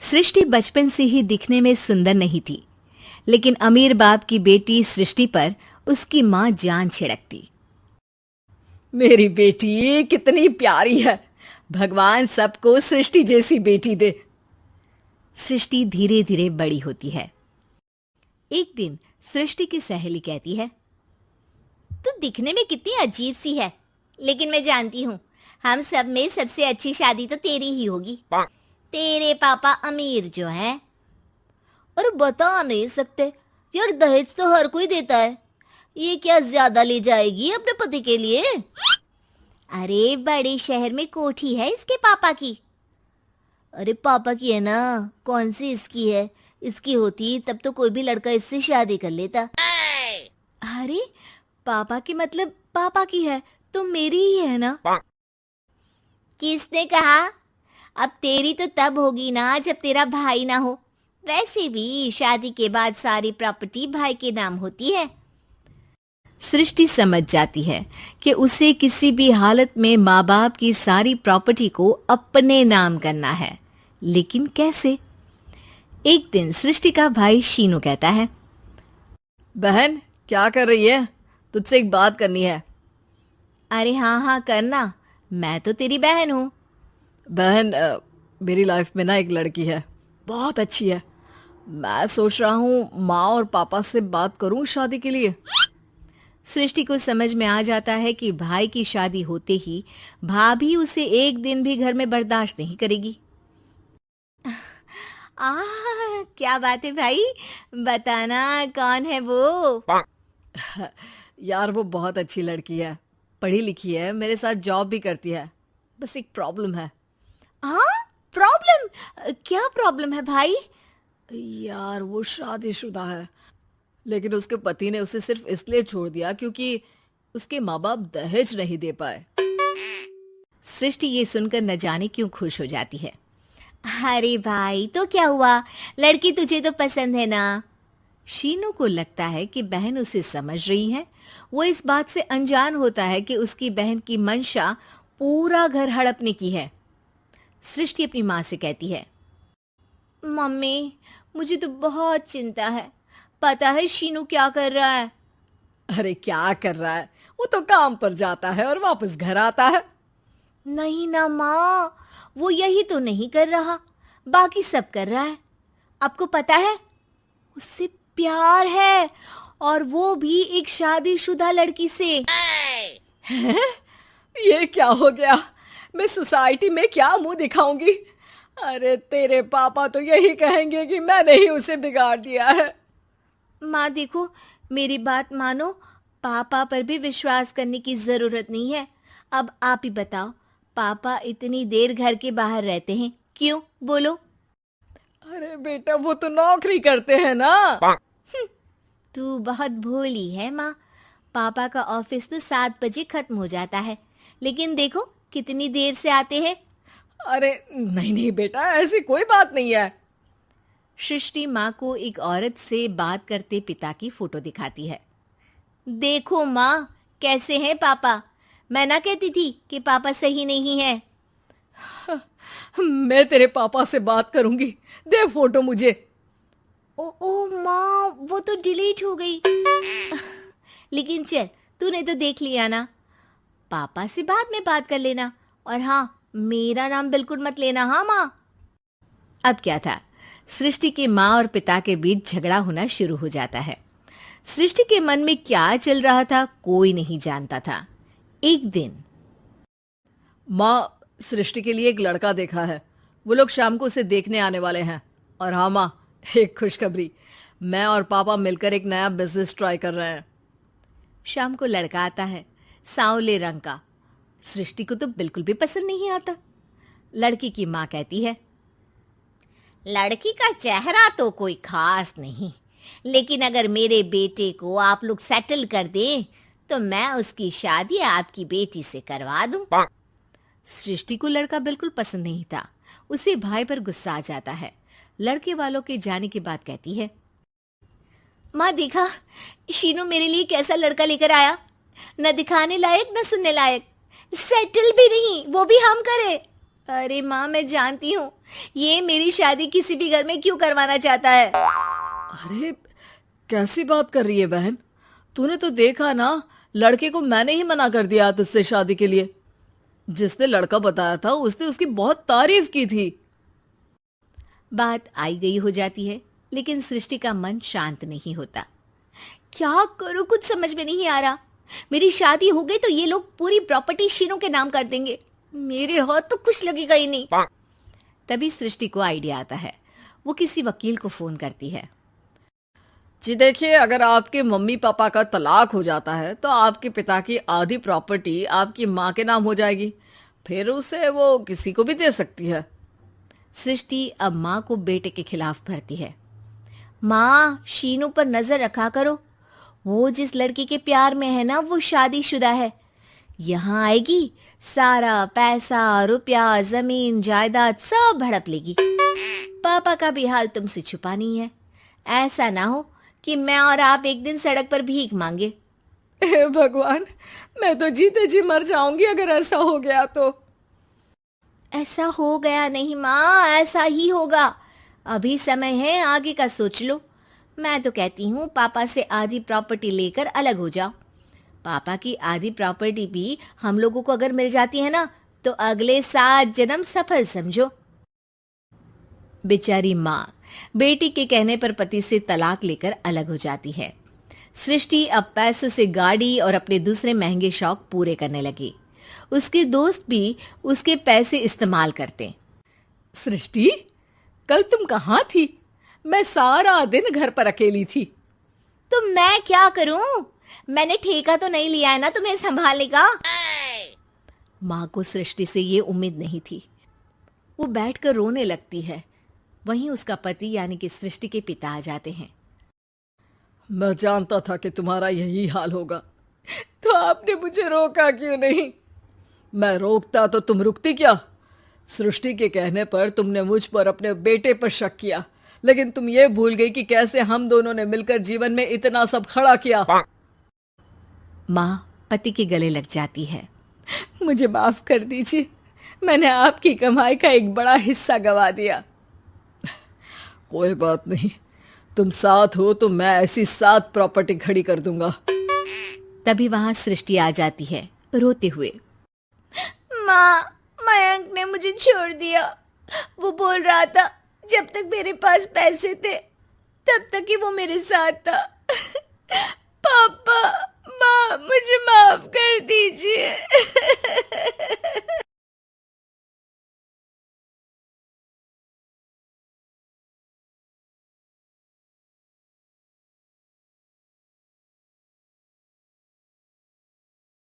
सृष्टि बचपन से ही दिखने में सुंदर नहीं थी, लेकिन अमीर बाप की बेटी सृष्टि पर उसकी माँ जान छिड़कती। मेरी बेटी कितनी प्यारी है, भगवान सबको सृष्टि जैसी बेटी दे। सृष्टि धीरे धीरे बड़ी होती है। एक दिन सृष्टि की सहेली कहती है, तू दिखने में कितनी अजीब सी है, लेकिन मैं जानती हूँ हम सब में सबसे अच्छी शादी तो तेरी ही होगी। तेरे पापा अमीर जो है। और बता नहीं सकते यार, दहेज तो हर कोई देता है, ये क्या ज्यादा ले जाएगी अपने पति के लिए? अरे बड़े शहर में कोठी है इसके पापा की। अरे पापा की है ना, कौन सी इसकी है? इसकी होती तब तो कोई भी लड़का इससे शादी कर लेता। अरे पापा की मतलब पापा की है तो मेरी ही है ना? किसने कहा? अब तेरी तो तब होगी ना जब तेरा भाई ना हो। वैसे भी शादी के बाद सारी प्रॉपर्टी भाई के नाम होती है। सृष्टि समझ जाती है कि उसे किसी भी हालत में माँ बाप की सारी प्रॉपर्टी को अपने नाम करना है, लेकिन कैसे? एक दिन सृष्टि का भाई शीनू कहता है, बहन क्या कर रही है? तुझसे एक बात करनी है। अरे हाँ हाँ करना, मैं तो तेरी बहन हूँ। बहन मेरी लाइफ में ना एक लड़की है, बहुत अच्छी है। मैं सोच रहा हूँ माँ और पापा से बात करूँ शादी के लिए। सृष्टि को समझ में आ जाता है कि भाई की शादी होते ही भाभी उसे एक दिन भी घर में बर्दाश्त नहीं करेगी। क्या बात है भाई, बताना कौन है वो? यार वो बहुत अच्छी लड़की है, पढ़ी लिखी है, मेरे साथ जॉब भी करती है। बस एक प्रॉब्लम है। प्रॉब्लम? क्या प्रॉब्लम है भाई? यार वो शादीशुदा है, लेकिन उसके पति ने उसे सिर्फ इसलिए छोड़ दिया क्योंकि उसके माँ बाप दहेज नहीं दे पाए। सृष्टि ये सुनकर न जाने क्यों खुश हो जाती है। अरे भाई तो क्या हुआ, लड़की तुझे तो पसंद है ना? शीनू को लगता है कि बहन उसे समझ रही है। वो इस बात से अनजान होता है कि उसकी बहन की मंशा पूरा घर हड़पने की है। सृष्टि अपनी माँ से कहती है, मम्मी मुझे तो बहुत चिंता है, पता है शीनू क्या कर रहा है? अरे क्या कर रहा है, वो तो काम पर जाता है और वापस घर आता है। नहीं ना माँ, वो यही तो नहीं कर रहा, बाकी सब कर रहा है। आपको पता है उससे प्यार है, और वो भी एक शादीशुदा लड़की से। ये क्या हो गया, मैं सोसाइटी में क्या मुंह दिखाऊंगी? अरे तेरे पापा तो यही कहेंगे कि मैंने ही उसे बिगाड़ दिया है। माँ देखो, मेरी बात मानो, पापा पर भी विश्वास करने की जरूरत नहीं है। अब आप ही बताओ, पापा इतनी देर घर के बाहर रहते हैं क्यों, बोलो? अरे बेटा वो तो नौकरी करते हैं ना। तू बहुत भोली है माँ, पापा का ऑफिस तो 7 बजे खत्म हो जाता है, लेकिन देखो कितनी देर से आते हैं। अरे नहीं नहीं बेटा, ऐसी कोई बात नहीं है। सृष्टि माँ को एक औरत से बात करते पिता की फोटो दिखाती है। देखो माँ कैसे हैं पापा, मैं ना कहती थी कि पापा सही नहीं है। मैं तेरे पापा से बात करूंगी, दे फोटो मुझे। ओ माँ, वो तो डिलीट हो गई। लेकिन चल, तूने तो देख लिया ना, पापा से बाद में बात कर लेना, और हाँ मेरा नाम बिल्कुल मत लेना। हाँ माँ। अब क्या था, सृष्टि के माँ और पिता के बीच झगड़ा होना शुरू हो जाता है। सृष्टि के मन में क्या चल रहा था कोई नहीं जानता था। एक दिन, माँ सृष्टि के लिए एक लड़का देखा है, वो लोग शाम को उसे देखने आने वाले हैं। और हाँ माँ, एक खुशखबरी, मैं और पापा मिलकर एक नया बिजनेस ट्राई कर रहे हैं। शाम को लड़का आता है, सांवले रंग का। सृष्टि को तो बिल्कुल भी पसंद नहीं आता। लड़की की माँ कहती है, लड़की का चेहरा तो कोई खास नहीं, लेकिन अगर मेरे बेटे को आप लोग सेटल कर दें तो मैं उसकी शादी आपकी बेटी से करवा दूं। सृष्टि को लड़का बिल्कुल पसंद नहीं था। उसे भाई पर गुस्सा आ जाता है। लड़के वालों के जाने के बाद कहती है, माँ देखा शीनू मेरे लिए कैसा लड़का लेकर आया, न दिखाने लायक न सुनने लायक, सेटल भी नहीं, वो भी हम करे। अरे माँ, मैं जानती हूँ ये मेरी शादी किसी भी घर में क्यों करवाना चाहता है। अरे कैसी बात कर रही है बहन? तूने तो देखा ना, लड़के को मैंने ही मना कर दिया तुझसे शादी के लिए। जिसने लड़का बताया था उसने उसकी बहुत तारीफ की थी। बात आई गई हो जाती है, लेकिन सृष्टि का मन शांत नहीं होता। क्या करूं, कुछ समझ में नहीं आ रहा। मेरी शादी हो गई तो ये लोग पूरी प्रॉपर्टी शीनू के नाम कर देंगे, मेरे हाथ तो कुछ लगेगा ही नहीं। तभी सृष्टि को आइडिया आता है। वो किसी वकील को फोन करती है। जी देखिए, अगर आपके मम्मी पापा का तलाक हो जाता है तो आपके पिता की आधी प्रॉपर्टी आपकी माँ के नाम हो जाएगी, फिर उसे वो किसी को भी दे सकती है। सृष्टि अब माँ को बेटे के खिलाफ भरती है। माँ, शीनू पर नजर रखा करो, वो जिस लड़की के प्यार में है ना वो शादीशुदा है। यहाँ आएगी, सारा पैसा रुपया जमीन जायदाद सब हड़प लेगी। पापा का भी हाल तुमसे छुपा नहीं है। ऐसा ना हो कि मैं और आप एक दिन सड़क पर भीख मांगे। हे भगवान, मैं तो जीते जी मर जाऊंगी अगर ऐसा हो गया तो। ऐसा हो गया नहीं माँ, ऐसा ही होगा। अभी समय है, आगे का सोच लो। मैं तो कहती हूँ पापा से आधी प्रॉपर्टी लेकर अलग हो जाओ। पापा की आधी प्रॉपर्टी भी हम लोगों को अगर मिल जाती है ना तो अगले 7 जन्म सफल समझो। बेचारी माँ बेटी के कहने पर पति से तलाक लेकर अलग हो जाती है। सृष्टि अब पैसों से गाड़ी और अपने दूसरे महंगे शौक पूरे करने लगी। उसके दोस्त भी उसके पैसे इस्तेमाल करते। सृष्टि, कल तुम कहाँ थी? मैं सारा दिन घर पर अकेली थी। तो मैं क्या करूं? मैंने ठेका तो नहीं लिया है ना तुम्हें संभालने का। माँ को सृष्टि से ये उम्मीद नहीं थी। वो बैठकर रोने लगती है। वहीं उसका पति यानी कि सृष्टि के पिता आ जाते हैं। मैं जानता था कि तुम्हारा यही हाल होगा, तो आपने मुझे रोका क्यों नहीं? मैं रोकता तो तुम रुकती क्या? सृष्टि के कहने पर तुमने मुझ पर अपने बेटे पर शक किया, लेकिन तुम ये भूल गई कि कैसे हम दोनों ने मिलकर जीवन में इतना सब खड़ा किया। माँ पति के गले लग जाती है। मुझे माफ कर दीजिए, मैंने आपकी कमाई का एक बड़ा हिस्सा गवा दिया। कोई बात नहीं, तुम साथ हो तो मैं ऐसी 7 प्रॉपर्टी खड़ी कर दूंगा। तभी वहां सृष्टि आ जाती है रोते हुए। माँ, मयंक ने मुझे छोड़ दिया। वो बोल रहा था जब तक मेरे पास पैसे थे तब तक ही वो मेरे साथ था। पापा, माँ, मुझे माफ कर दीजिए।